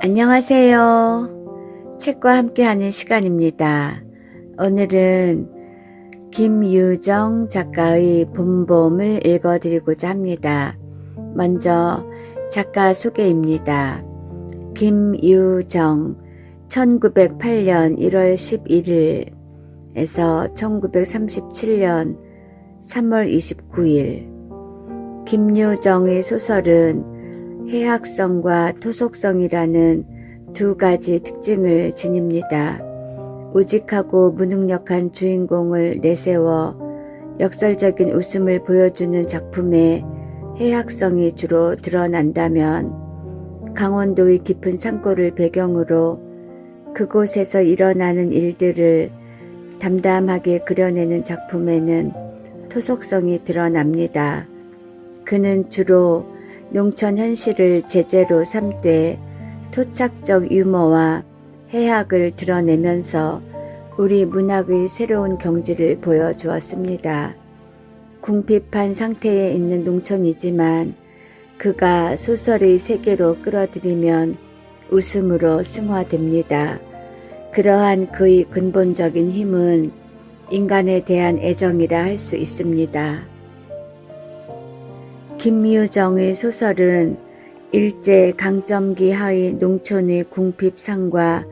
안녕하세요. 책과 함께하는 시간입니다. 오늘은 김유정 작가의 봄봄을 읽어드리고자 합니다. 먼저 작가 소개입니다. 김유정 1908년 1월 11일에서 1937년 3월 29일 김유정의 소설은 해학성과 토속성이라는 두 가지 특징을 지닙니다. 우직하고 무능력한 주인공을 내세워 역설적인 웃음을 보여주는 작품에 해학성이 주로 드러난다면 강원도의 깊은 산골을 배경으로 그곳에서 일어나는 일들을 담담하게 그려내는 작품에는 토속성이 드러납니다. 그는 주로 농촌 현실을 제재로 삼되 토착적 유머와 해학을 드러내면서 우리 문학의 새로운 경지를 보여주었습니다. 궁핍한 상태에 있는 농촌이지만 그가 소설의 세계로 끌어들이면 웃음으로 승화됩니다. 그러한 그의 근본적인 힘은 인간에 대한 애정이라 할 수 있습니다. 김유정의 소설은 일제 강점기 하의 농촌의 궁핍상과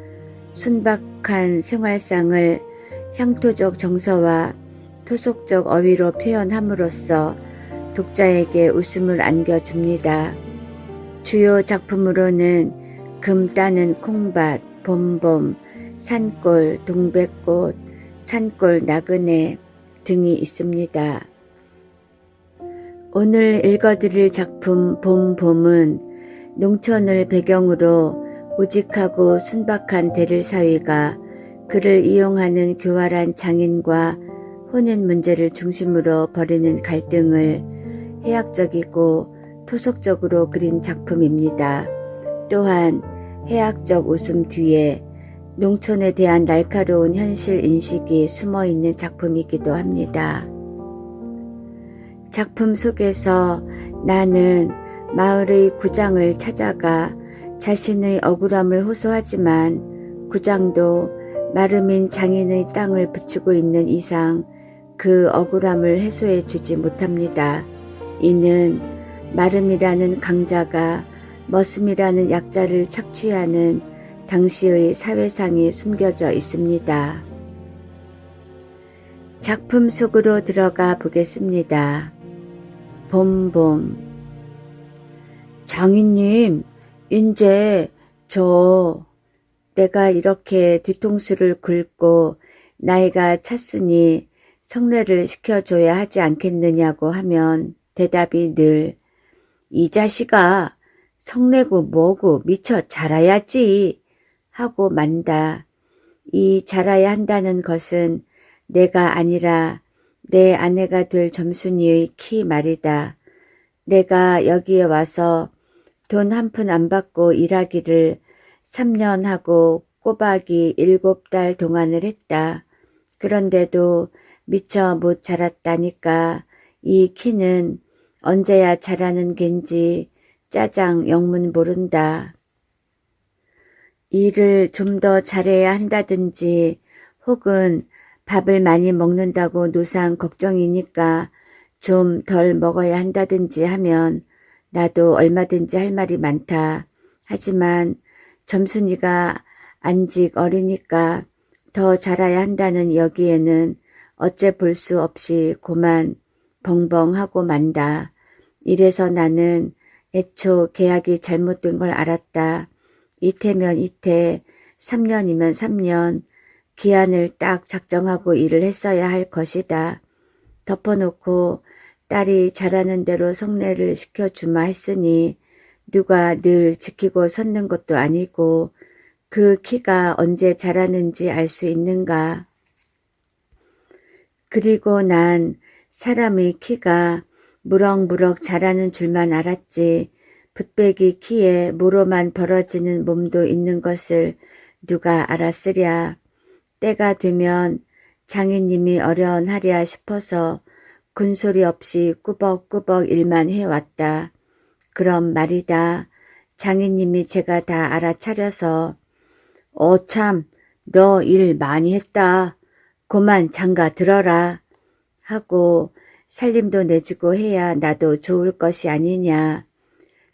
순박한 생활상을 향토적 정서와 토속적 어휘로 표현함으로써 독자에게 웃음을 안겨줍니다. 주요 작품으로는 금 따는 콩밭, 봄봄, 산골, 동백꽃, 산골 나그네 등이 있습니다. 오늘 읽어드릴 작품 봄봄은 농촌을 배경으로 우직하고 순박한 대를 사위가 그를 이용하는 교활한 장인과 혼인 문제를 중심으로 벌이는 갈등을 해학적이고 토속적으로 그린 작품입니다. 또한 해학적 웃음 뒤에 농촌에 대한 날카로운 현실 인식이 숨어있는 작품이기도 합니다. 작품 속에서 나는 마을의 구장을 찾아가 자신의 억울함을 호소하지만 구장도 마름인 장인의 땅을 붙이고 있는 이상 그 억울함을 해소해 주지 못합니다. 이는 마름이라는 강자가 머슴이라는 약자를 착취하는 당시의 사회상이 숨겨져 있습니다. 작품 속으로 들어가 보겠습니다. 봄봄. 장인님, 인제 내가 이렇게 뒤통수를 긁고 나이가 찼으니 성례를 시켜줘야 하지 않겠느냐고 하면 대답이 늘 이 자식아 성례고 뭐고 미처 자라야지 하고 만다. 이 자라야 한다는 것은 내가 아니라 내 아내가 될 점순이의 키 말이다. 내가 여기에 와서 돈 한 푼 안 받고 일하기를 3년 하고 꼬박이 7달 동안을 했다. 그런데도 미처 못 자랐다니까 이 키는 언제야 자라는 겐지 짜장 영문 모른다. 일을 좀 더 잘해야 한다든지 혹은 밥을 많이 먹는다고 노상 걱정이니까 좀 덜 먹어야 한다든지 하면 나도 얼마든지 할 말이 많다. 하지만 점순이가 안직 어리니까 더 자라야 한다는 여기에는 어째 볼 수 없이 고만 벙벙하고 만다. 이래서 나는 애초 계약이 잘못된 걸 알았다. 이태면 이태, 3년이면 3년, 기한을 딱 작정하고 일을 했어야 할 것이다. 덮어놓고 딸이 잘하는 대로 성례를 시켜주마 했으니 누가 늘 지키고 섰는 것도 아니고 그 키가 언제 자라는지 알 수 있는가. 그리고 난 사람의 키가 무럭무럭 자라는 줄만 알았지 붓배기 키에 무로만 벌어지는 몸도 있는 것을 누가 알았으랴. 때가 되면 장인님이 어련하랴 싶어서 군소리 없이 꾸벅꾸벅 일만 해왔다. 그럼 말이다. 장인님이 제가 다 알아차려서 참, 너 일 많이 했다. 그만 장가 들어라. 하고 살림도 내주고 해야 나도 좋을 것이 아니냐.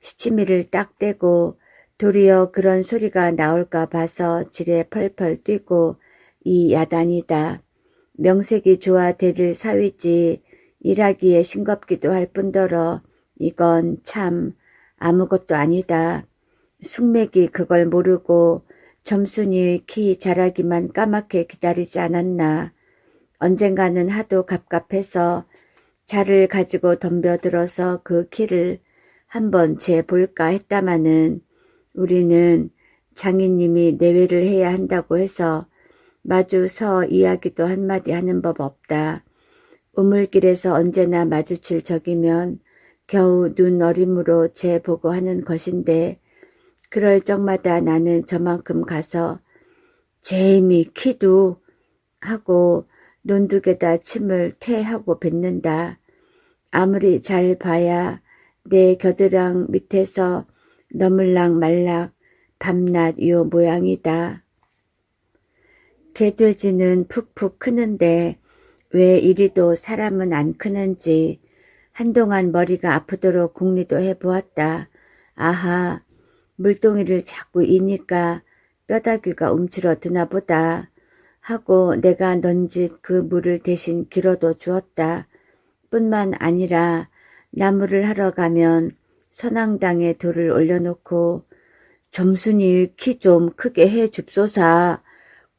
시치미를 딱 떼고 도리어 그런 소리가 나올까 봐서 지레 펄펄 뛰고 이 야단이다. 명색이 좋아 대릴 사위지 일하기에 싱겁기도 할 뿐더러 이건 참 아무것도 아니다. 숙맥이 그걸 모르고 점순이 키 자라기만 까맣게 기다리지 않았나. 언젠가는 하도 갑갑해서 자를 가지고 덤벼들어서 그 키를 한번 재볼까 했다마는 우리는 장인님이 내외를 해야 한다고 해서 마주 서 이야기도 한마디 하는 법 없다. 우물길에서 언제나 마주칠 적이면 겨우 눈 어림으로 재보고 하는 것인데 그럴 적마다 나는 저만큼 가서 제이미 키도 하고 논둑에다 침을 퇴하고 뱉는다. 아무리 잘 봐야 내 겨드랑 밑에서 너물락 말락 밤낮 요 모양이다. 개돼지는 푹푹 크는데 왜 이리도 사람은 안 크는지 한동안 머리가 아프도록 궁리도 해보았다. 아하, 물동이를 자꾸 이니까 뼈다귀가 움츠러드나 보다 하고 내가 넌짓 그 물을 대신 길어도 주었다. 뿐만 아니라 나무를 하러 가면 선앙당에 돌을 올려놓고 점순이 키 좀 크게 해 줍소사.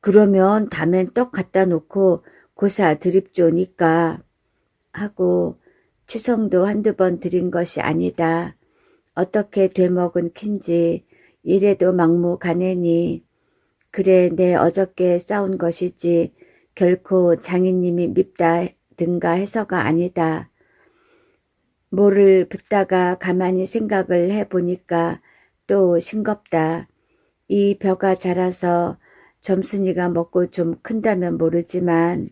그러면 다멘 떡 갖다 놓고 고사 드립조니까 하고 치성도 한두 번 드린 것이 아니다. 어떻게 되먹은 킨지 이래도 막무 가내니 그래 내 어저께 싸운 것이지 결코 장인님이 밉다든가 해서가 아니다. 뭐를 붙다가 가만히 생각을 해보니까 또 싱겁다. 이 벼가 자라서 점순이가 먹고 좀 큰다면 모르지만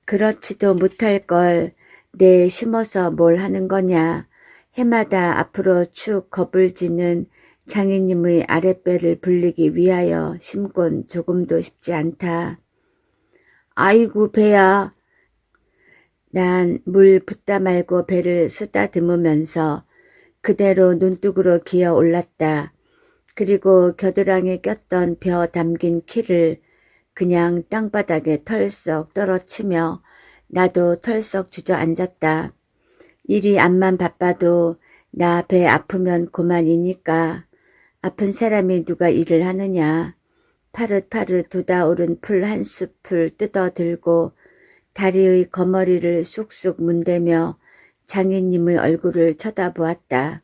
그렇지도 못할 걸 내 심어서 뭘 하는 거냐. 해마다 앞으로 축 겁을 지는 장인님의 아랫배를 불리기 위하여 심곤 조금도 쉽지 않다. 아이고 배야. 난 물 붓다 말고 배를 쓰다듬으면서 그대로 눈뚝으로 기어 올랐다. 그리고 겨드랑이에 꼈던 벼 담긴 키를 그냥 땅바닥에 털썩 떨어치며 나도 털썩 주저앉았다. 일이 암만 바빠도 나 배 아프면 고만이니까 아픈 사람이 누가 일을 하느냐. 파릇파릇 돋아오른 풀 한 숲을 뜯어들고 다리의 거머리를 쑥쑥 문대며 장인님의 얼굴을 쳐다보았다.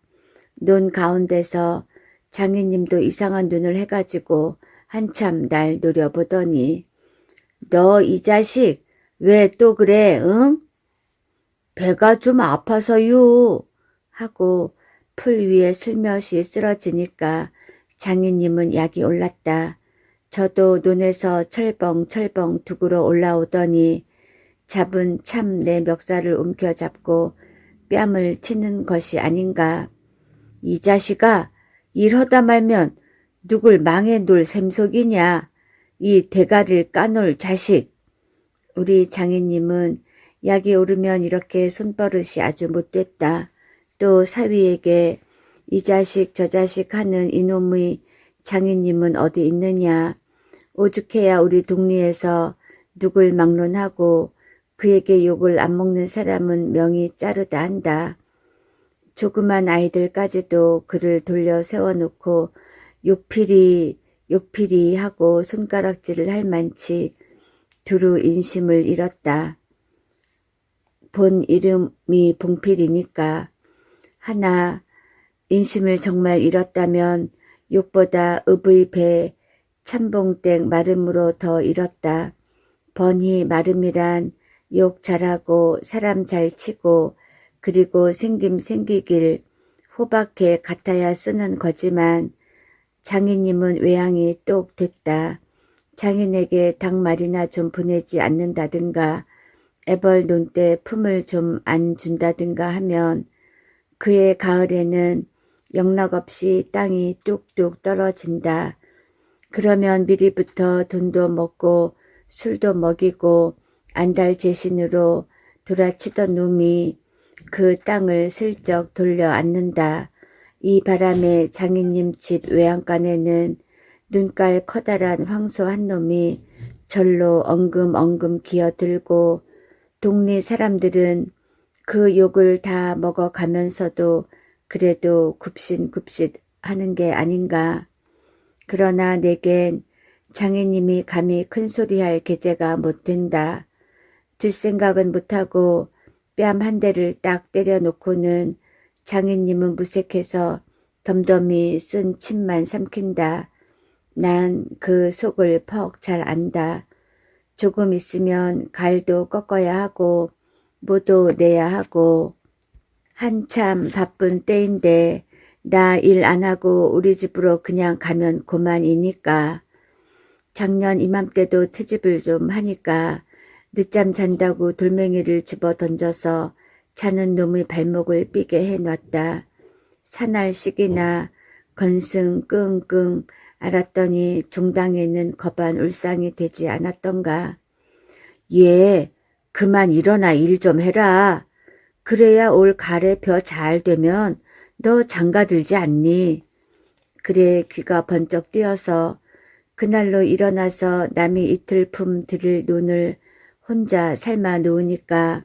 논 가운데서 장인님도 이상한 눈을 해가지고 한참 날 노려보더니 너 이 자식 왜 또 그래 응? 배가 좀 아파서요 하고 풀 위에 슬며시 쓰러지니까 장인님은 약이 올랐다. 저도 논에서 철벙철벙 둑으로 올라오더니 잡은 참 내 멱살을 움켜잡고 뺨을 치는 것이 아닌가. 이 자식아 일하다 말면 누굴 망해 놓을 셈속이냐. 이 대가리를 까놓을 자식. 우리 장인님은 약이 오르면 이렇게 손버릇이 아주 못됐다. 또 사위에게 이 자식 저 자식 하는 이놈의 장인님은 어디 있느냐. 오죽해야 우리 동리에서 누굴 막론하고 그에게 욕을 안 먹는 사람은 명이 짜르다 한다. 조그만 아이들까지도 그를 돌려 세워놓고 욕피리 하고 손가락질을 할 만치 두루 인심을 잃었다. 본 이름이 봉필이니까 하나 인심을 정말 잃었다면 욕보다 읍의 배 참봉댁 마름으로 더 잃었다. 번이 마름이란 욕 잘하고 사람 잘 치고 그리고 생김 생기길 호박해 같아야 쓰는 거지만 장인님은 외양이 똑 됐다. 장인에게 닭 말이나 좀 보내지 않는다든가 애벌 논때 품을 좀 안 준다든가 하면 그해 가을에는 영락없이 땅이 뚝뚝 떨어진다. 그러면 미리부터 돈도 먹고 술도 먹이고 안달재신으로 돌아치던 놈이 그 땅을 슬쩍 돌려 앉는다. 이 바람에 장인님 집 외양간에는 눈깔 커다란 황소 한 놈이 절로 엉금엉금 기어들고 동네 사람들은 그 욕을 다 먹어가면서도 그래도 굽신굽신 하는 게 아닌가. 그러나 내겐 장인님이 감히 큰소리할 계제가 못 된다. 들 생각은 못하고 뺨 한 대를 딱 때려놓고는 장인님은 무색해서 덤덤히 쓴 침만 삼킨다. 난 그 속을 퍽 잘 안다. 조금 있으면 갈도 꺾어야 하고 모도 내야 하고 한참 바쁜 때인데 나 일 안 하고 우리 집으로 그냥 가면 고만이니까. 작년 이맘때도 트집을 좀 하니까 늦잠 잔다고 돌멩이를 집어 던져서 자는 놈의 발목을 삐게 해놨다. 사날씩이나 건승 끙끙 알았더니 중당에는 겁한 울상이 되지 않았던가. 얘 그만 일어나 일 좀 해라. 그래야 올 가을에 벼 잘 되면 너 장가들지 않니? 그래 귀가 번쩍 뛰어서 그날로 일어나서 남이 이틀 품 들일 눈을 혼자 삶아 놓으니까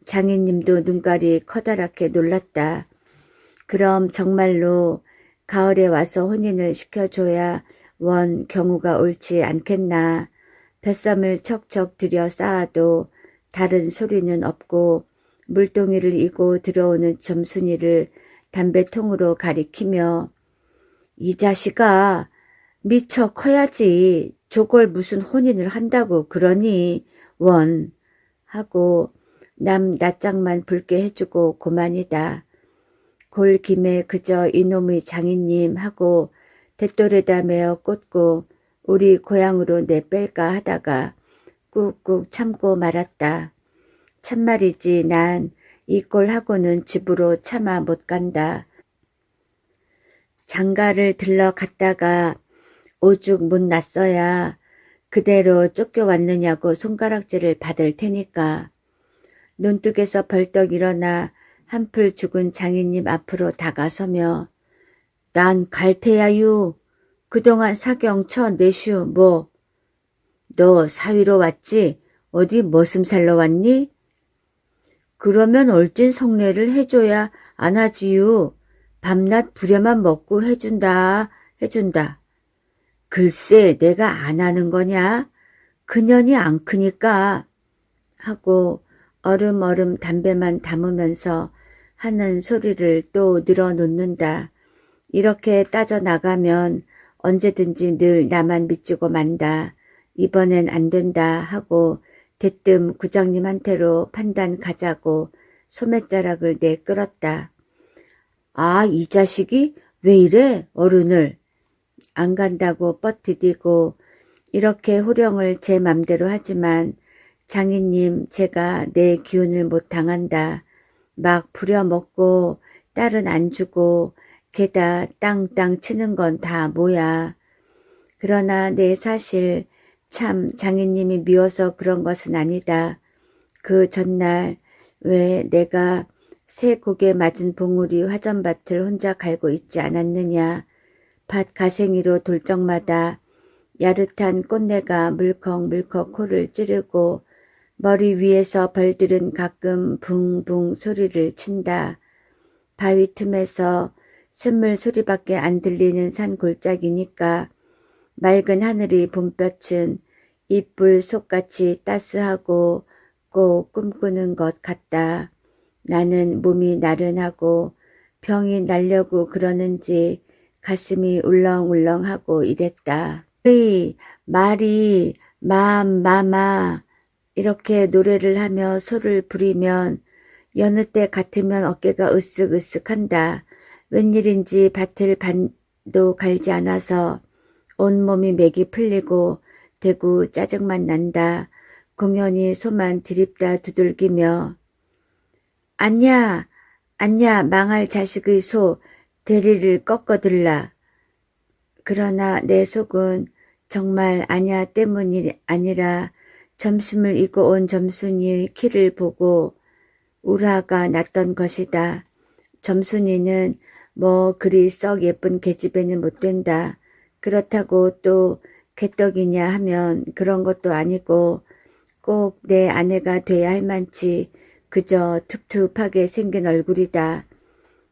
장인님도 눈깔이 커다랗게 놀랐다. 그럼 정말로 가을에 와서 혼인을 시켜줘야 원 경우가 옳지 않겠나. 뱃섬을 척척 들여 쌓아도 다른 소리는 없고 물동이를 이고 들어오는 점순이를 담배통으로 가리키며 이 자식아 미처 커야지 저걸 무슨 혼인을 한다고 그러니 원 하고 남 낯짝만 붉게 해주고 고만이다. 골 김에 그저 이놈의 장인님 하고 대돌에다 메어 꽂고 우리 고향으로 내뺄까 하다가 꾹꾹 참고 말았다. 참말이지 난 이 꼴하고는 집으로 차마 못 간다. 장가를 들러갔다가 오죽 못 났어야 그대로 쫓겨왔느냐고 손가락질을 받을 테니까. 논뚝에서 벌떡 일어나 한풀 죽은 장인님 앞으로 다가서며 난 갈테야유. 그동안 사경 쳐내슈 뭐. 너 사위로 왔지? 어디 머슴살러 왔니? 그러면 얼찐 성례를 해줘야 안 하지유. 밤낮 부려만 먹고 해준다. 글쎄 내가 안 하는 거냐? 그년이 안 크니까. 하고 얼음얼음 담배만 담으면서 하는 소리를 또 늘어놓는다. 이렇게 따져나가면 언제든지 늘 나만 미치고 만다. 이번엔 안 된다 하고 대뜸 구장님한테로 판단 가자고 소매자락을 내끌었다. 아, 이 자식이 왜 이래 어른을. 안 간다고 뻗디디고 이렇게 호령을 제 맘대로 하지만 장인님 제가 내 기운을 못 당한다. 막 부려먹고 딸은 안 주고 게다 땅땅 치는 건 다 뭐야. 그러나 내 사실 참 장인님이 미워서 그런 것은 아니다. 그 전날 왜 내가 새 곡에 맞은 봉우리 화전밭을 혼자 갈고 있지 않았느냐. 밭 가생이로 돌 적마다 야릇한 꽃내가 물컥물컥 코를 찌르고 머리 위에서 벌들은 가끔 붕붕 소리를 친다. 바위 틈에서 샘물 소리밖에 안 들리는 산 골짜기니까 맑은 하늘이 봄볕은 이불 속같이 따스하고 꼭 꿈꾸는 것 같다. 나는 몸이 나른하고 병이 나려고 그러는지 가슴이 울렁울렁하고 이랬다. 말이 마마 이렇게 노래를 하며 소를 부리면 여느 때 같으면 어깨가 으쓱으쓱한다. 웬일인지 밭을 반도 갈지 않아서 온몸이 맥이 풀리고 대구 짜증만 난다. 공연히 소만 드립다 두들기며 안냐 망할 자식의 소 대리를 꺾어들라. 그러나 내 속은 정말 아냐 때문이 아니라 점심을 이고 온 점순이의 키를 보고 우라가 났던 것이다. 점순이는 뭐 그리 썩 예쁜 계집애는 못 된다. 그렇다고 또 개떡이냐 하면 그런 것도 아니고 꼭 내 아내가 돼야 할 만치 그저 툭툭하게 생긴 얼굴이다.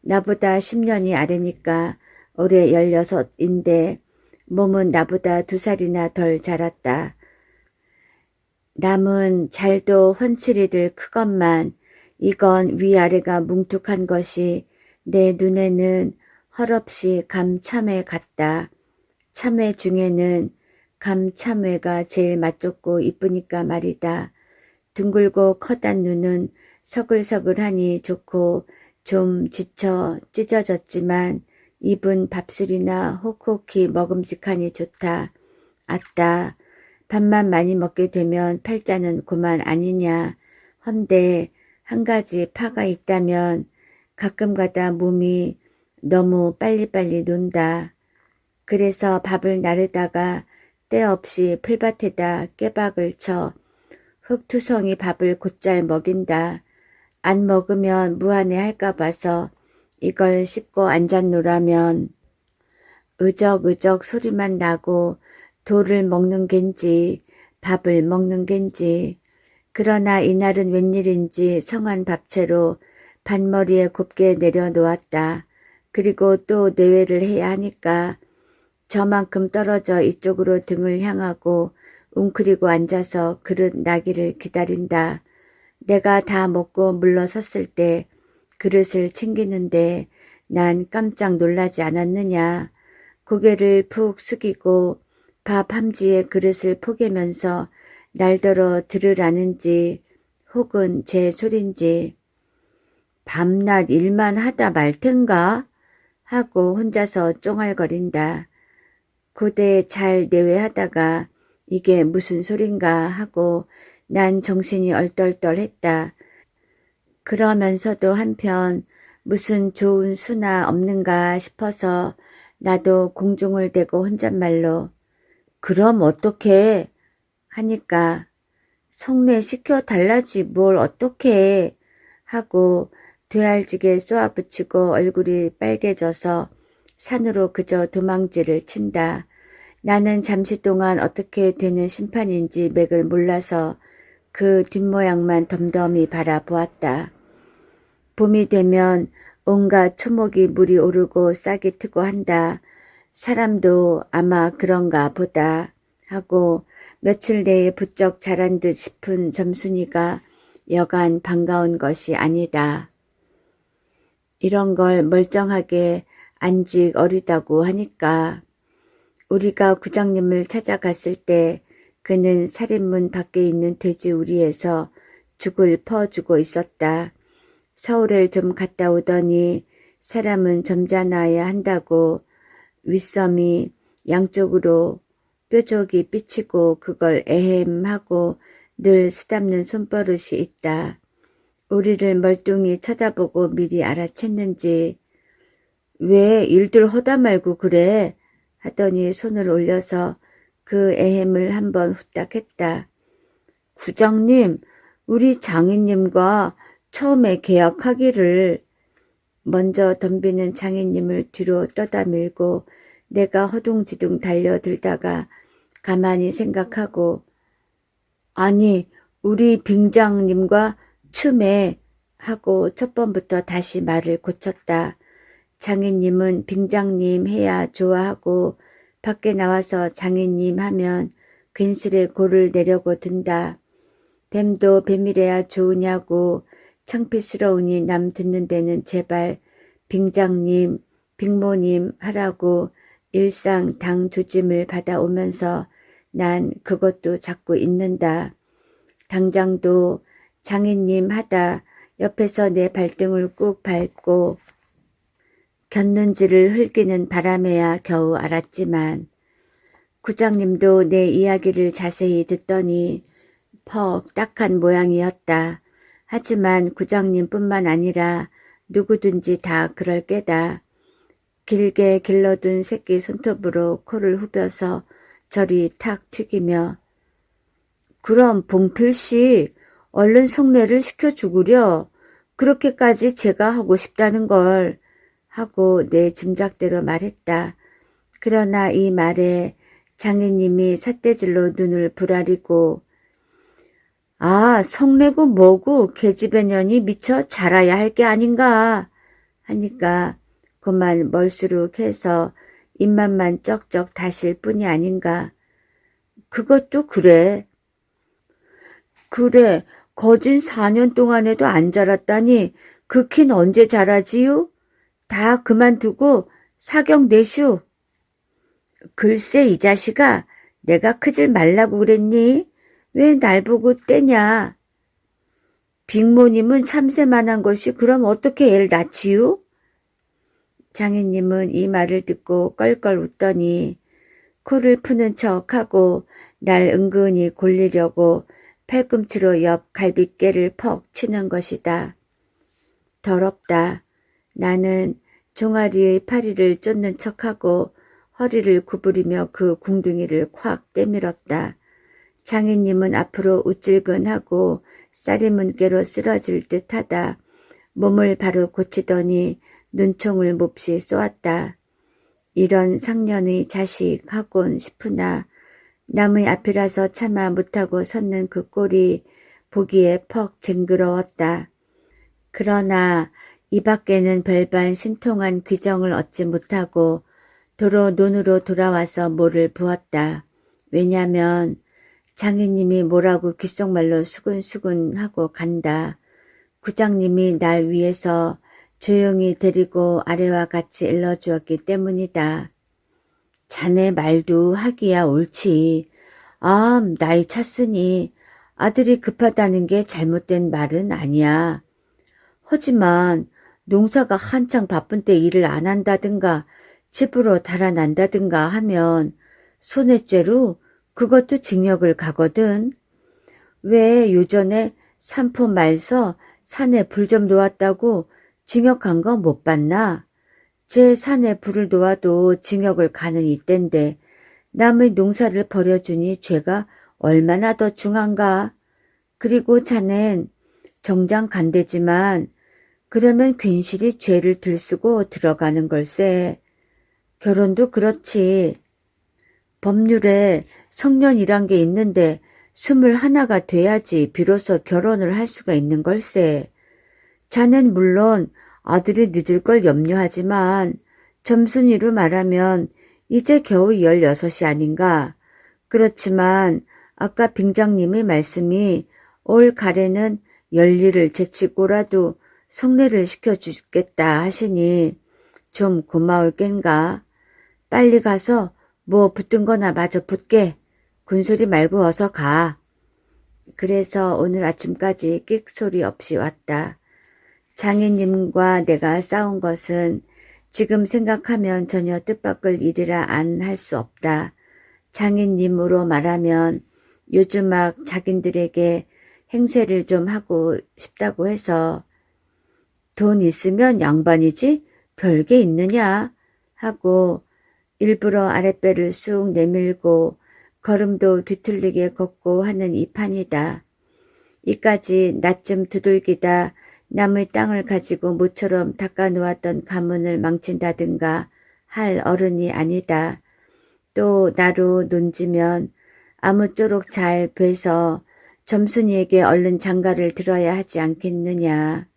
나보다 10년이 아래니까 올해 16인데 몸은 나보다 2살이나 덜 자랐다. 남은 잘도 훤칠이들 크건만 이건 위아래가 뭉툭한 것이 내 눈에는 헐없이 감참외 같다. 참외 중에는 감참외가 제일 맛좋고 이쁘니까 말이다. 둥글고 커단 눈은 서글서글하니 좋고 좀 지쳐 찢어졌지만 입은 밥술이나 혹혹히 먹음직하니 좋다. 아따, 밥만 많이 먹게 되면 팔자는 고만 아니냐. 헌데 한 가지 파가 있다면 가끔가다 몸이 너무 빨리빨리 논다. 그래서 밥을 나르다가 때없이 풀밭에다 깨박을 쳐 흙투성이 밥을 곧잘 먹인다. 안 먹으면 무안해 할까 봐서 이걸 씹고 앉았노라면 으적으적 소리만 나고 돌을 먹는 겐지 밥을 먹는 겐지. 그러나 이날은 웬일인지 성한 밥채로 반머리에 곱게 내려놓았다. 그리고 또 내외를 해야 하니까 저만큼 떨어져 이쪽으로 등을 향하고 웅크리고 앉아서 그릇 나기를 기다린다. 내가 다 먹고 물러섰을 때 그릇을 챙기는데 난 깜짝 놀라지 않았느냐. 고개를 푹 숙이고 밥 함지에 그릇을 포개면서 날더러 들으라는지 혹은 제 소린지 밤낮 일만 하다 말 텐가? 하고 혼자서 쫑알거린다. 고대 잘 내외하다가 이게 무슨 소린가 하고 난 정신이 얼떨떨했다. 그러면서도 한편 무슨 좋은 수나 없는가 싶어서 나도 공중을 대고 혼잣말로 그럼 어떡해 하니까 성례시켜 달라지 뭘 어떡해 하고 되알지게 쏘아붙이고 얼굴이 빨개져서 산으로 그저 도망질을 친다. 나는 잠시 동안 어떻게 되는 심판인지 맥을 몰라서 그 뒷모양만 덤덤히 바라보았다. 봄이 되면 온갖 초목이 물이 오르고 싹이 트고 한다. 사람도 아마 그런가 보다 하고 며칠 내에 부쩍 자란 듯 싶은 점순이가 여간 반가운 것이 아니다. 이런 걸 멀쩡하게 안직 어리다고 하니까 우리가 구장님을 찾아갔을 때 그는 살인문 밖에 있는 돼지우리에서 죽을 퍼주고 있었다. 서울을 좀 갔다 오더니 사람은 점잖아야 한다고 윗섬이 양쪽으로 뾰족이 삐치고 그걸 에헴하고 늘 쓰담는 손버릇이 있다. 우리를 멀뚱히 쳐다보고 미리 알아챘는지 왜 일들 허다 말고 그래 하더니 손을 올려서 그 에헴을 한번 후딱 했다. 구장님, 우리 장인님과 처음에 계약하기를. 먼저 덤비는 장인님을 뒤로 떠다 밀고 내가 허둥지둥 달려들다가 가만히 생각하고 아니 우리 빙장님과 춤에 하고 첫 번부터 다시 말을 고쳤다. 장인님은 빙장님 해야 좋아하고 밖에 나와서 장인님 하면 괜스레 골을 내려고 든다. 뱀도 뱀이래야 좋으냐고 창피스러우니 남 듣는 데는 제발 빙장님, 빙모님 하라고 일상 당두짐을 받아오면서 난 그것도 자꾸 잊는다. 당장도 장인님 하다 옆에서 내 발등을 꾹 밟고 곁눈질을 흘기는 바람에야 겨우 알았지만 구장님도 내 이야기를 자세히 듣더니 퍽 딱한 모양이었다. 하지만 구장님뿐만 아니라 누구든지 다 그럴 게다. 길게 길러둔 새끼 손톱으로 코를 후벼서 저리 탁 튀기며 그럼 봉필씨 얼른 성례를 시켜주구려. 그렇게까지 제가 하고 싶다는 걸 하고 내 짐작대로 말했다. 그러나 이 말에 장인님이 삿대질로 눈을 부라리고 아 성례고 뭐고 계집애 년이 미처 자라야 할 게 아닌가 하니까 그만 멀수룩해서 입맛만 쩍쩍 다실 뿐이 아닌가. 그것도 그래. 그래 거진 4년 동안에도 안 자랐다니 그 킨 언제 자라지요? 다 그만두고 사경 내슈. 글쎄 이 자식아 내가 크질 말라고 그랬니? 왜 날 보고 떼냐? 빅모님은 참새만한 것이 그럼 어떻게 애를 낳지요? 장인님은 이 말을 듣고 껄껄 웃더니 코를 푸는 척하고 날 은근히 골리려고 팔꿈치로 옆 갈빗개를 퍽 치는 것이다. 더럽다. 나는 종아리의 파리를 쫓는 척하고 허리를 구부리며 그 궁둥이를 콱 때밀었다. 장인님은 앞으로 우쭐근하고 쌀이문깨로 쓰러질 듯하다. 몸을 바로 고치더니 눈총을 몹시 쏘았다. 이런 상년의 자식 하곤 싶으나 남의 앞이라서 차마 못하고 섰는 그 꼴이 보기에 퍽 징그러웠다. 그러나 이 밖에는 별반 신통한 귀정을 얻지 못하고 도로 논으로 돌아와서 모를 부었다. 왜냐면 장인님이 뭐라고 귓속말로 수근수근 하고 간다. 구장님이 날 위해서 조용히 데리고 아래와 같이 일러주었기 때문이다. 자네 말도 하기야 옳지. 아, 나이 찼으니 아들이 급하다는 게 잘못된 말은 아니야. 하지만 농사가 한창 바쁜 때 일을 안 한다든가 집으로 달아난다든가 하면 손해죄로 그것도 징역을 가거든. 왜 요전에 산포 말서 산에 불 좀 놓았다고 징역 간 거 못 봤나? 제 산에 불을 놓아도 징역을 가는 이땐데 남의 농사를 버려주니 죄가 얼마나 더 중한가? 그리고 자넨 정장 간대지만 그러면 괜시리 죄를 들쓰고 들어가는 걸세. 결혼도 그렇지. 법률에 성년이란 게 있는데 21가 돼야지 비로소 결혼을 할 수가 있는 걸세. 자넨 물론 아들이 늦을 걸 염려하지만 점순이로 말하면 이제 겨우 16이 아닌가. 그렇지만 아까 빙장님의 말씀이 올 가래는 열일을 제치고라도 성례를 시켜주겠다 하시니 좀 고마울 겐가. 빨리 가서 뭐 붙든 거나 마저 붙게. 군소리 말고 어서 가. 그래서 오늘 아침까지 끽소리 없이 왔다. 장인님과 내가 싸운 것은 지금 생각하면 전혀 뜻밖의 일이라 안 할 수 없다. 장인님으로 말하면 요즘 막 자긴들에게 행세를 좀 하고 싶다고 해서 돈 있으면 양반이지 별게 있느냐 하고 일부러 아랫배를 쑥 내밀고 걸음도 뒤틀리게 걷고 하는 이 판이다. 이까지 낮쯤 두들기다 남의 땅을 가지고 모처럼 닦아놓았던 가문을 망친다든가 할 어른이 아니다. 또 나로 논지면 아무쪼록 잘 뵈서 점순이에게 얼른 장가를 들어야 하지 않겠느냐.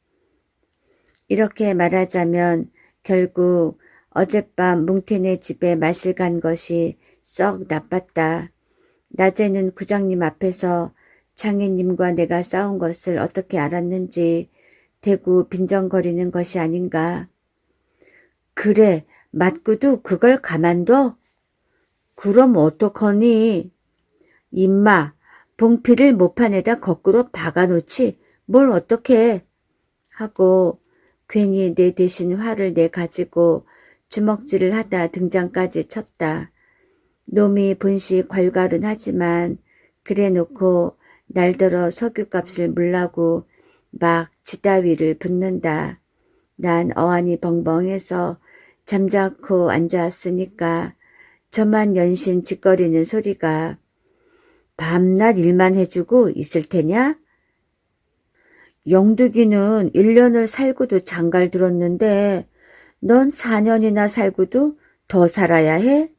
이렇게 말하자면 결국 어젯밤 뭉태네 집에 마실 간 것이 썩 나빴다. 낮에는 구장님 앞에서 장인님과 내가 싸운 것을 어떻게 알았는지 대구 빈정거리는 것이 아닌가. 그래, 맞고도 그걸 가만둬? 그럼 어떡하니? 임마, 봉피를 모판에다 거꾸로 박아놓지 뭘 어떡해 하고 괜히 내 대신 화를 내가지고 주먹질을 하다 등장까지 쳤다. 놈이 본시 괄괄은 하지만 그래놓고 날더러 석유값을 물라고 막 지따위를 붓는다. 난 어안이 벙벙해서 잠자코 앉아있으니까 저만 연신 짓거리는 소리가 밤낮 일만 해주고 있을 테냐? 영득이는 1년을 살고도 장가를 들었는데 넌 4년이나 살고도 더 살아야 해?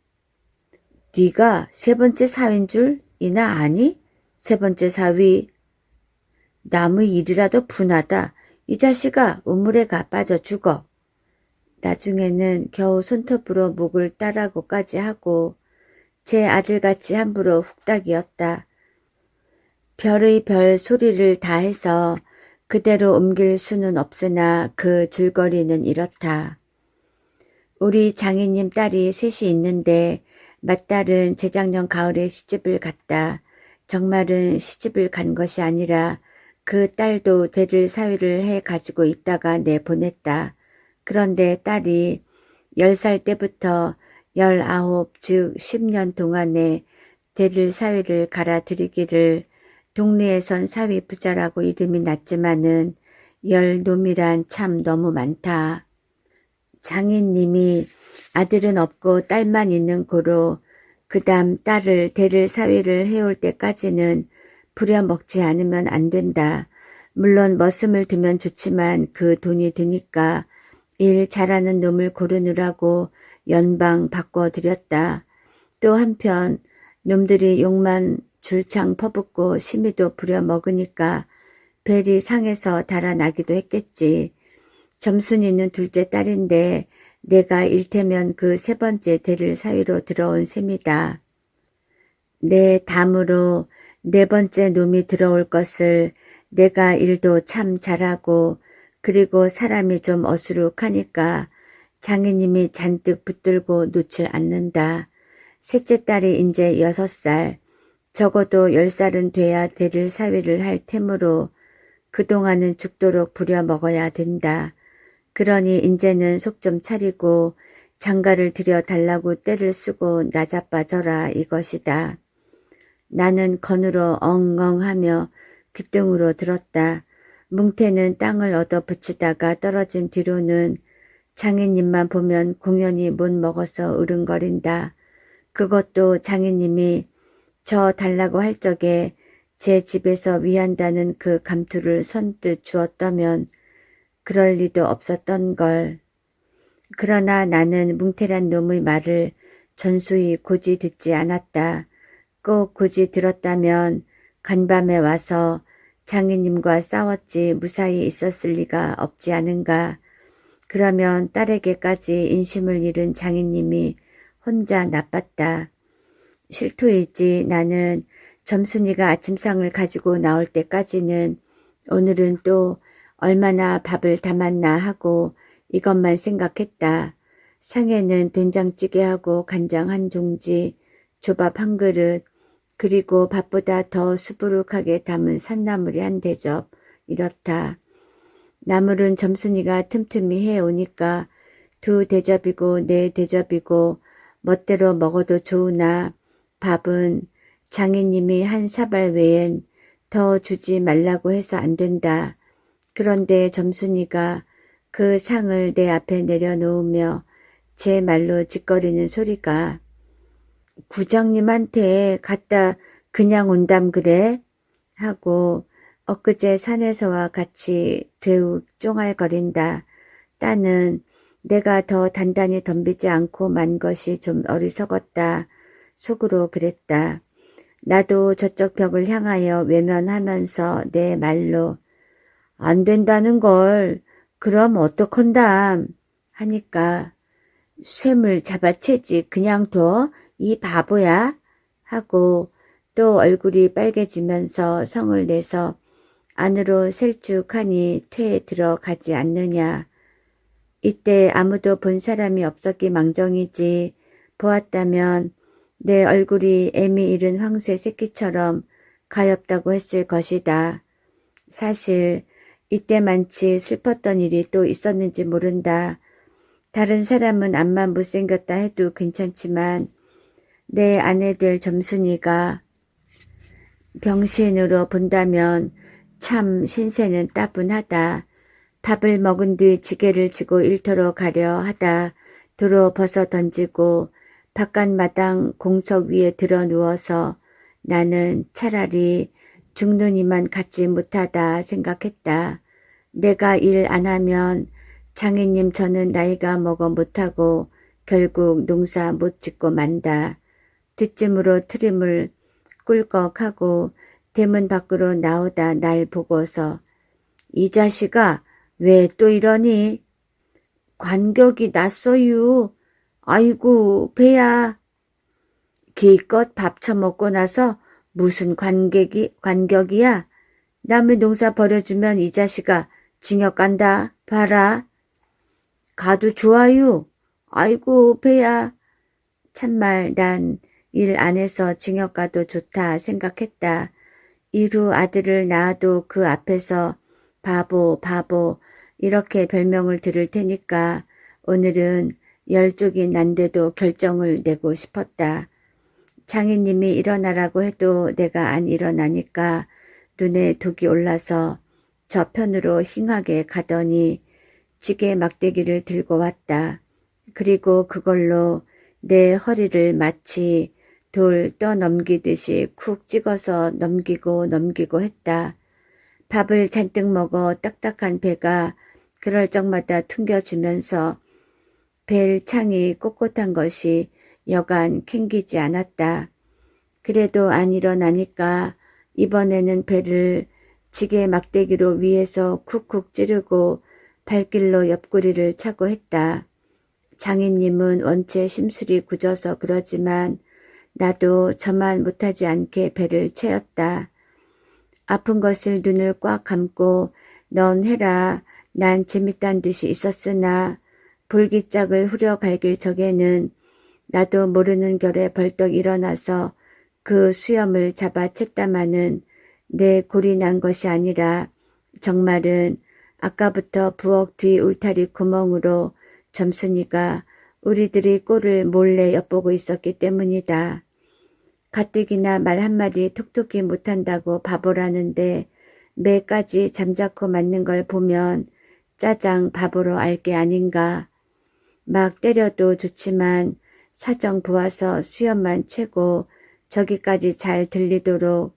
네가 세 번째 사위인 줄이나 아니? 세 번째 사위. 남의 일이라도 분하다. 이 자식아 우물에 가 빠져 죽어. 나중에는 겨우 손톱으로 목을 따라고까지 하고 제 아들같이 함부로 훅닥이었다. 별의 별 소리를 다 해서 그대로 옮길 수는 없으나 그 줄거리는 이렇다. 우리 장인님 딸이 셋이 있는데 맏딸은 재작년 가을에 시집을 갔다. 정말은 시집을 간 것이 아니라 그 딸도 대를 사위를 해 가지고 있다가 내보냈다. 그런데 딸이 10살 때부터 19, 즉 10년 동안에 대를 사위를 갈아들이기를 동리에선 사위 부자라고 이름이 났지만은 열 놈이란 참 너무 많다. 장인님이 아들은 없고 딸만 있는 고로 그다음 딸을 대를 사위를 해올 때까지는 부려먹지 않으면 안 된다. 물론 머슴을 두면 좋지만 그 돈이 드니까 일 잘하는 놈을 고르느라고 연방 바꿔드렸다. 또 한편 놈들이 욕만 줄창 퍼붓고 심히도 부려먹으니까 벨이 상해서 달아나기도 했겠지. 점순이는 둘째 딸인데 내가 일테면 그 세 번째 대를 사위로 들어온 셈이다. 내 담으로 네 번째 놈이 들어올 것을 내가 일도 참 잘하고 그리고 사람이 좀 어수룩하니까 장인님이 잔뜩 붙들고 놓질 않는다. 셋째 딸이 이제 6살, 적어도 10살은 돼야 대를 사위를 할 테므로 그동안은 죽도록 부려먹어야 된다. 그러니 이제는 속 좀 차리고 장가를 들여달라고 떼를 쓰고 나자빠져라 이것이다. 나는 건으로 엉엉하며 귓등으로 들었다. 뭉태는 땅을 얻어 붙이다가 떨어진 뒤로는 장인님만 보면 공연히 못 먹어서 으릉거린다. 그것도 장인님이 저 달라고 할 적에 제 집에서 위한다는 그 감투를 선뜻 주었다면 그럴 리도 없었던 걸. 그러나 나는 뭉태란 놈의 말을 전수히 고지 듣지 않았다. 꼭 고지 들었다면 간밤에 와서 장인님과 싸웠지 무사히 있었을 리가 없지 않은가. 그러면 딸에게까지 인심을 잃은 장인님이 혼자 나빴다. 실토일지 나는 점순이가 아침상을 가지고 나올 때까지는 오늘은 또 얼마나 밥을 담았나 하고 이것만 생각했다. 상에는 된장찌개하고 간장 한 종지, 조밥 한 그릇, 그리고 밥보다 더 수부룩하게 담은 산나물이 한 대접, 이렇다. 나물은 점순이가 틈틈이 해오니까 2대접이고 4대접이고 멋대로 먹어도 좋으나 밥은 장인님이 한 사발 외엔 더 주지 말라고 해서 안 된다. 그런데 점순이가 그 상을 내 앞에 내려놓으며 제 말로 짓거리는 소리가 구장님한테 갖다 그냥 온담 그래? 하고 엊그제 산에서와 같이 되욱 쫑알거린다. 따는 내가 더 단단히 덤비지 않고 만 것이 좀 어리석었다. 속으로 그랬다. 나도 저쪽 벽을 향하여 외면하면서 내 말로 안 된다는 걸 그럼 어떡한담 하니까 쇠물 잡아채지 그냥 둬 이 바보야 하고 또 얼굴이 빨개지면서 성을 내서 안으로 셀쭉하니 퇴에 들어가지 않느냐. 이때 아무도 본 사람이 없었기 망정이지 보았다면 내 얼굴이 애미 잃은 황새 새끼처럼 가엾다고 했을 것이다. 사실 이때만치 슬펐던 일이 또 있었는지 모른다. 다른 사람은 암만 못생겼다 해도 괜찮지만 내 아내 될 점순이가 병신으로 본다면 참 신세는 따분하다. 밥을 먹은 뒤 지게를 지고 일터로 가려 하다 도로 벗어 던지고 바깥 마당 공석 위에 들어 누워서 나는 차라리 죽는 이만 갖지 못하다 생각했다. 내가 일 안 하면 장인님 저는 나이가 먹어 못하고 결국 농사 못 짓고 만다. 뒷짐으로 트림을 꿀꺽하고 대문 밖으로 나오다 날 보고서 이 자식아 왜 또 이러니? 관격이 났어유. 아이고 배야. 기껏 밥 처먹고 나서 무슨 관격이야? 남의 농사 버려주면 이 자식아 징역 간다. 봐라. 가도 좋아요. 아이고 배야. 참말 난 일 안 해서 징역 가도 좋다 생각했다. 이루 아들을 낳아도 그 앞에서 바보 바보 이렇게 별명을 들을 테니까 오늘은 열쪽이 난데도 결정을 내고 싶었다. 장인님이 일어나라고 해도 내가 안 일어나니까 눈에 독이 올라서 저편으로 힝하게 가더니 찌개 막대기를 들고 왔다. 그리고 그걸로 내 허리를 마치 돌 떠넘기듯이 쿡 찍어서 넘기고 했다. 밥을 잔뜩 먹어 딱딱한 배가 그럴 적마다 퉁겨지면서 벨 창이 꼿꼿한 것이 여간 캥기지 않았다. 그래도 안 일어나니까 이번에는 배를 지게 막대기로 위에서 쿡쿡 찌르고 발길로 옆구리를 차고 했다. 장인님은 원체 심술이 굳어서 그러지만 나도 저만 못하지 않게 배를 채웠다. 아픈 것을 눈을 꽉 감고 넌 해라 난 재밌단 듯이 있었으나 볼기짝을 후려갈길 적에는 나도 모르는 결에 벌떡 일어나서 그 수염을 잡아챘다마는 내 골이 난 것이 아니라 정말은 아까부터 부엌 뒤 울타리 구멍으로 점순이가 우리들이 꼴을 몰래 엿보고 있었기 때문이다. 가뜩이나 말 한마디 톡톡히 못한다고 바보라는데 매까지 잠자코 맞는 걸 보면 짜장 바보로 알 게 아닌가. 막 때려도 좋지만 사정 보아서 수염만 채고 저기까지 잘 들리도록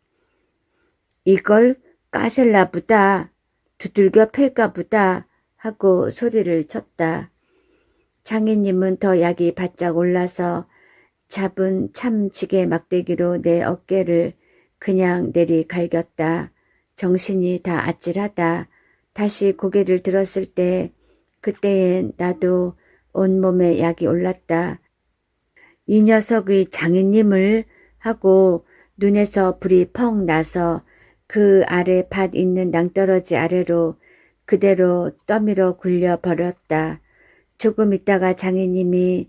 이걸 까셀라 보다 두들겨 팰까 보다 하고 소리를 쳤다. 장인님은 더 약이 바짝 올라서 잡은 참지게 막대기로 내 어깨를 그냥 내리갈겼다. 정신이 다 아찔하다. 다시 고개를 들었을 때 그때엔 나도 온몸에 약이 올랐다. 이 녀석의 장인님을 하고 눈에서 불이 펑 나서 그 아래 밭 있는 낭떠러지 아래로 그대로 떠밀어 굴려버렸다. 조금 있다가 장인님이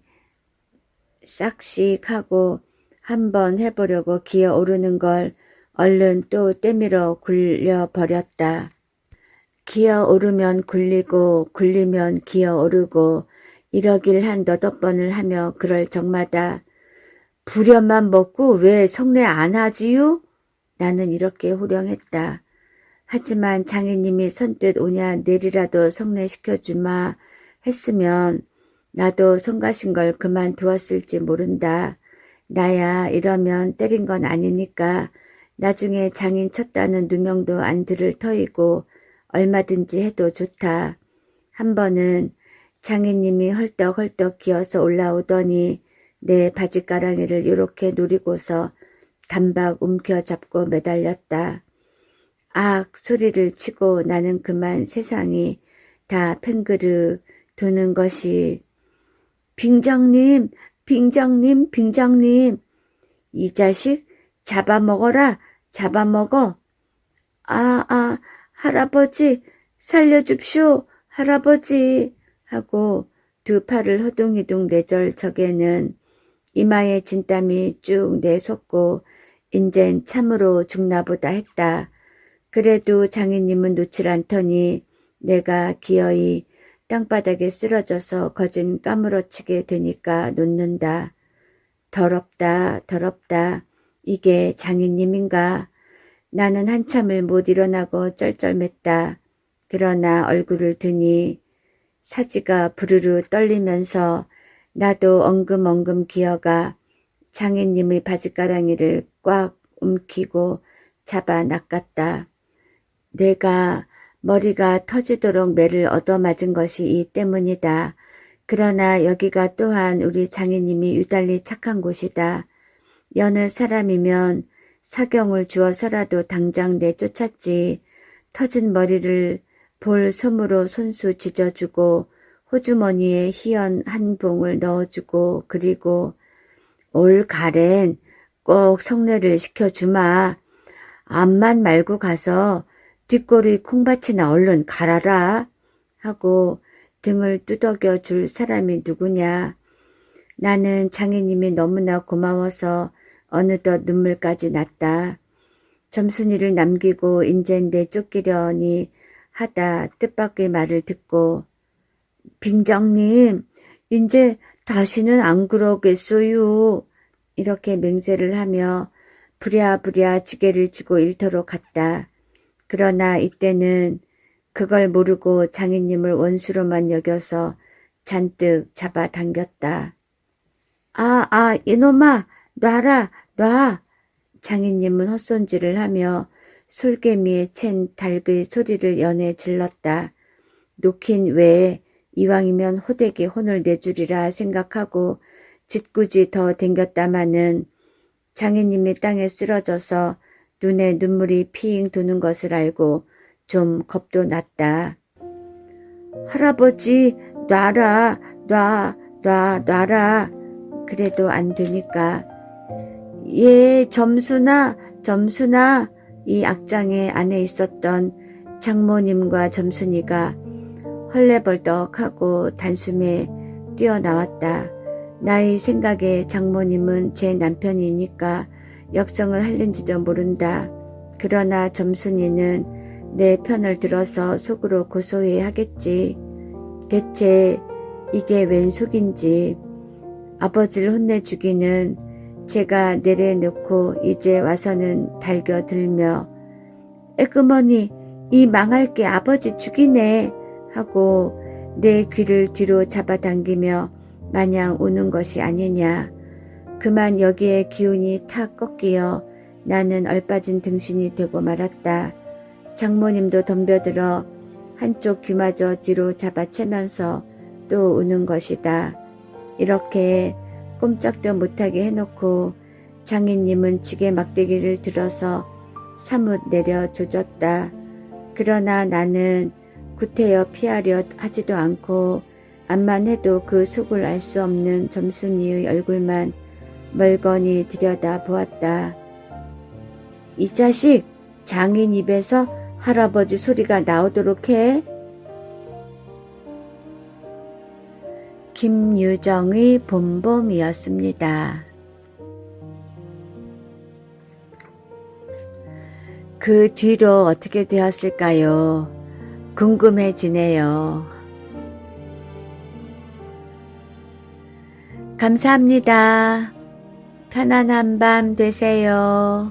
싹씩 하고 한번 해보려고 기어오르는 걸 얼른 또 때밀어 굴려버렸다. 기어오르면 굴리고 굴리면 기어오르고 이러길 한 너댓 번을 하며 그럴 적마다 부려만 먹고 왜 성례 안 하지요? 나는 이렇게 호령했다. 하지만 장인님이 선뜻 오냐 내리라도 성례시켜주마 했으면 나도 성가신 걸 그만두었을지 모른다. 나야 이러면 때린 건 아니니까 나중에 장인 쳤다는 누명도 안 들을 터이고 얼마든지 해도 좋다. 한 번은 장인님이 헐떡헐떡 기어서 올라오더니 내 바지가랑이를 요렇게 노리고서 단박 움켜잡고 매달렸다. 악 소리를 치고 나는 그만 세상이 다 팽그르 도는 것이 빙장님 빙장님 이 자식 잡아먹어라 잡아먹어. 할아버지 살려줍쇼 할아버지 하고 두 팔을 허둥이둥 내절 적에는 이마에 진땀이 쭉 내솟고 인젠 참으로 죽나보다 했다. 그래도 장인님은 놓질 않더니 내가 기어이 땅바닥에 쓰러져서 거진 까무러치게 되니까 놓는다. 더럽다 더럽다. 이게 장인님인가. 나는 한참을 못 일어나고 쩔쩔맸다. 그러나 얼굴을 드니 사지가 부르르 떨리면서 나도 엉금엉금 기어가 장인님의 바지가랑이를 꽉 움키고 잡아 낚았다. 내가 머리가 터지도록 매를 얻어맞은 것이 이 때문이다. 그러나 여기가 또한 우리 장인님이 유달리 착한 곳이다. 여느 사람이면 사경을 주어서라도 당장 내쫓았지. 터진 머리를 볼 솜으로 손수 지져주고 호주머니에 희연 한 봉을 넣어주고 그리고 올 가랜 꼭 성례를 시켜주마. 암만 말고 가서 뒷골의 콩밭이나 얼른 갈아라 하고 등을 두덕여 줄 사람이 누구냐. 나는 장인님이 너무나 고마워서 어느덧 눈물까지 났다. 점순이를 남기고 인젠 내쫓기려니 하다 뜻밖의 말을 듣고 빙장님 인제 다시는 안 그러겠어요. 이렇게 맹세를 하며 부랴부랴 지게를 쥐고 일터로 갔다. 그러나 이때는 그걸 모르고 장인님을 원수로만 여겨서 잔뜩 잡아당겼다. 이놈아 놔라 놔. 장인님은 헛손질을 하며 솔개미에 챈 닭의 소리를 연해 질렀다. 놓긴 왜 이왕이면 호되게 혼을 내주리라 생각하고 짓궂이 더 댕겼다마는 장인님이 땅에 쓰러져서 눈에 눈물이 핑 도는 것을 알고 좀 겁도 났다. 할아버지 놔라 놔라. 그래도 안 되니까 예 점순아 이 악장의 안에 있었던 장모님과 점순이가 헐레벌떡하고 단숨에 뛰어나왔다. 나의 생각에 장모님은 제 남편이니까 역성을 하는지도 모른다. 그러나 점순이는 내 편을 들어서 속으로 고소해 하겠지. 대체 이게 웬 속인지. 아버지를 혼내주기는 제가 내려놓고 이제 와서는 달겨들며 애끄머니 이 망할 게 아버지 죽이네 하고 내 귀를 뒤로 잡아당기며 마냥 우는 것이 아니냐. 그만 여기에 기운이 탁 꺾이어 나는 얼빠진 등신이 되고 말았다. 장모님도 덤벼들어 한쪽 귀마저 뒤로 잡아채면서 또 우는 것이다. 이렇게 꼼짝도 못하게 해놓고 장인님은 지게 막대기를 들어서 사뭇 내려 조졌다. 그러나 나는 구태여 피하려 하지도 않고 암만 해도 그 속을 알 수 없는 점순이의 얼굴만 멀거니 들여다 보았다. 이 자식 장인 입에서 할아버지 소리가 나오도록 해. 김유정의 봄봄이었습니다. 그 뒤로 어떻게 되었을까요? 궁금해지네요. 감사합니다. 편안한 밤 되세요.